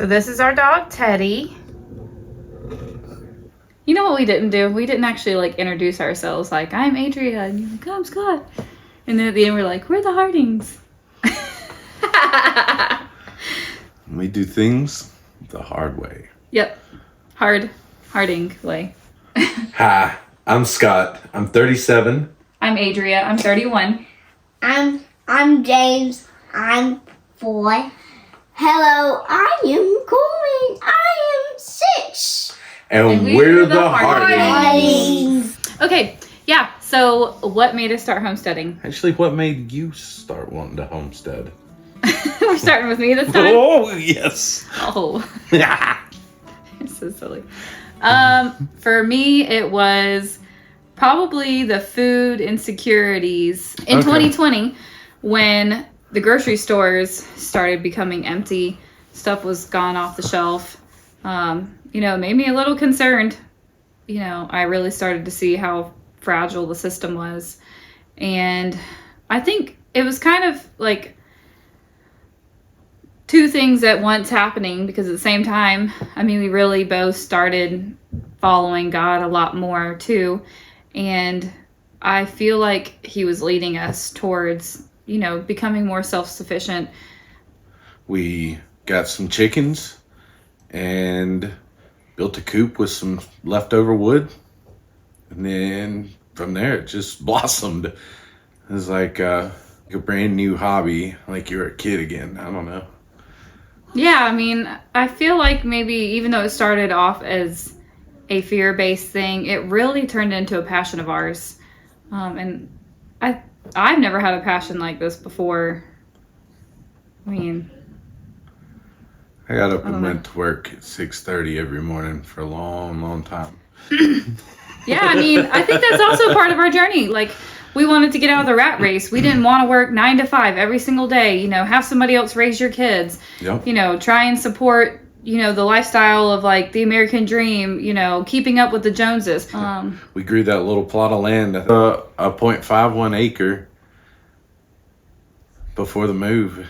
So this is our dog, Teddy. You know what we didn't do? We didn't actually like introduce ourselves. Like, I'm Adria, and you're like, I'm Scott. And then at the end, we're like, we're the Hardings. We do things the hard way. Yep. Harding way. Hi, I'm Scott. I'm 37. I'm Adria. I'm 31. I'm James. I'm 4. Hello, I am Coleman. I am 6. And we're the Hardings. Okay, yeah. So what made us start homesteading? Actually, what made you start wanting to homestead? We're starting with me this time? Oh, yes. Oh. You're so silly. For me, it was probably the food insecurities in 2020 when the grocery stores started becoming empty. Stuff was gone off the shelf. It made me a little concerned. I really started to see how fragile the system was. And I think it was kind of like two things at once happening, because at the same time, we really both started following God a lot more too. And I feel like he was leading us towards, becoming more self-sufficient. We got some chickens and built a coop with some leftover wood. And then from there, it just blossomed. It was like a brand new hobby, like you're a kid again. I don't know. Yeah, I feel like maybe even though it started off as a fear-based thing, it really turned into a passion of ours. And I've never had a passion like this before. I got up and went to work at 6:30 every morning for a long, long time. Yeah, I think that's also part of our journey. Like, we wanted to get out of the rat race. We didn't want to work 9 to 5 every single day. Have somebody else raise your kids. Yep. Try and support, the lifestyle of like the American dream, keeping up with the Joneses. We grew that little plot of land, a 0.51 acre before the move.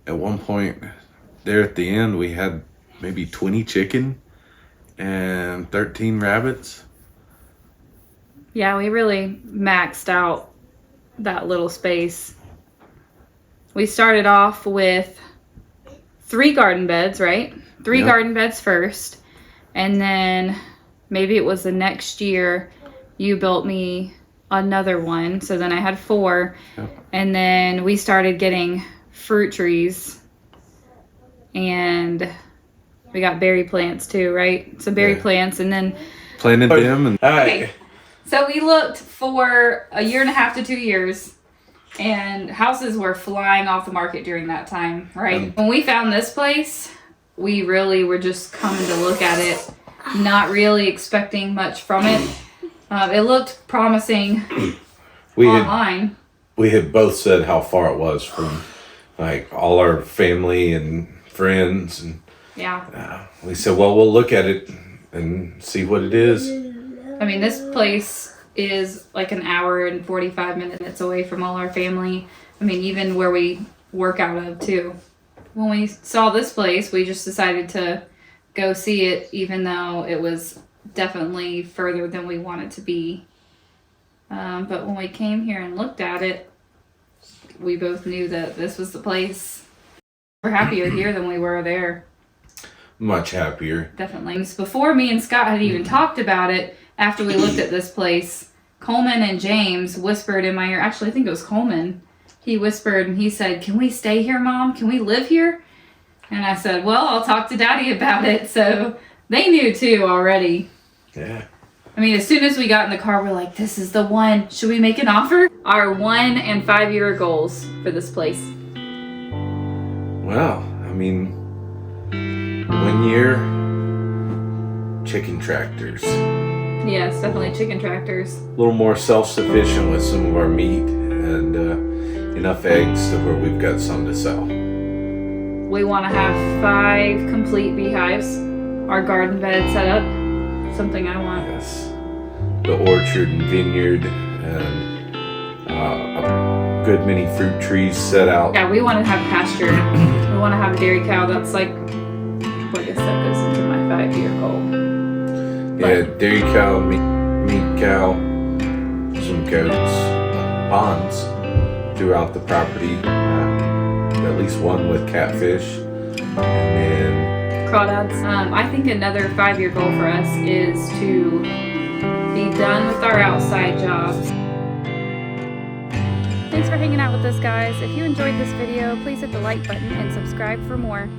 At one point there at the end, we had maybe 20 chicken and 13 rabbits. Yeah, we really maxed out that little space. We started off with 3 garden beds, right? 3 Yep. garden beds first. And then maybe it was the next year you built me another one. So then I had 4. Yep. And then we started getting fruit trees. And we got berry plants too, right? Some berry plants, and then planted them. And okay. So we looked for a year and a half to 2 years, and houses were flying off the market during that time, right? When we found this place, we really were just coming to look at it, not really expecting much from it. It looked promising online. We had both said how far it was from like all our family and friends, and we said, well, we'll look at it and see what it is. This place is like an hour and 45 minutes away from all our family. Even where we work out of too. When we saw this place, we just decided to go see it, even though it was definitely further than we wanted to be. But when we came here and looked at it, we both knew that this was the place. We're happier here than we were there. Much happier. Definitely. Before me and Scott had even talked about it, after we looked at this place, Coleman and James whispered in my ear. Actually, I think it was Coleman. He whispered and he said, "Can we stay here, Mom? Can we live here?" And I said, "Well, I'll talk to Daddy about it." So they knew too already. Yeah. As soon as we got in the car, we're like, this is the one. Should we make an offer? Our 1 and 5 year goals for this place. Well, 1 year, chicken tractors. Yes, definitely chicken tractors. A little more self-sufficient with some of our meat, and enough eggs to where we've got some to sell. We want to have 5 complete beehives. Our garden bed set up. Something I want. Yes. The orchard and vineyard, and a good many fruit trees set out. Yeah, we want to have pasture. We want to have a dairy cow. That's like, well, I guess that goes into my 5-year goal. Yeah, dairy cow, meat cow, some goats, ponds throughout the property. At least one with catfish, and then Crawdads. I think another 5-year goal for us is to be done with our outside jobs. Thanks for hanging out with us, guys. If you enjoyed this video, please hit the like button and subscribe for more.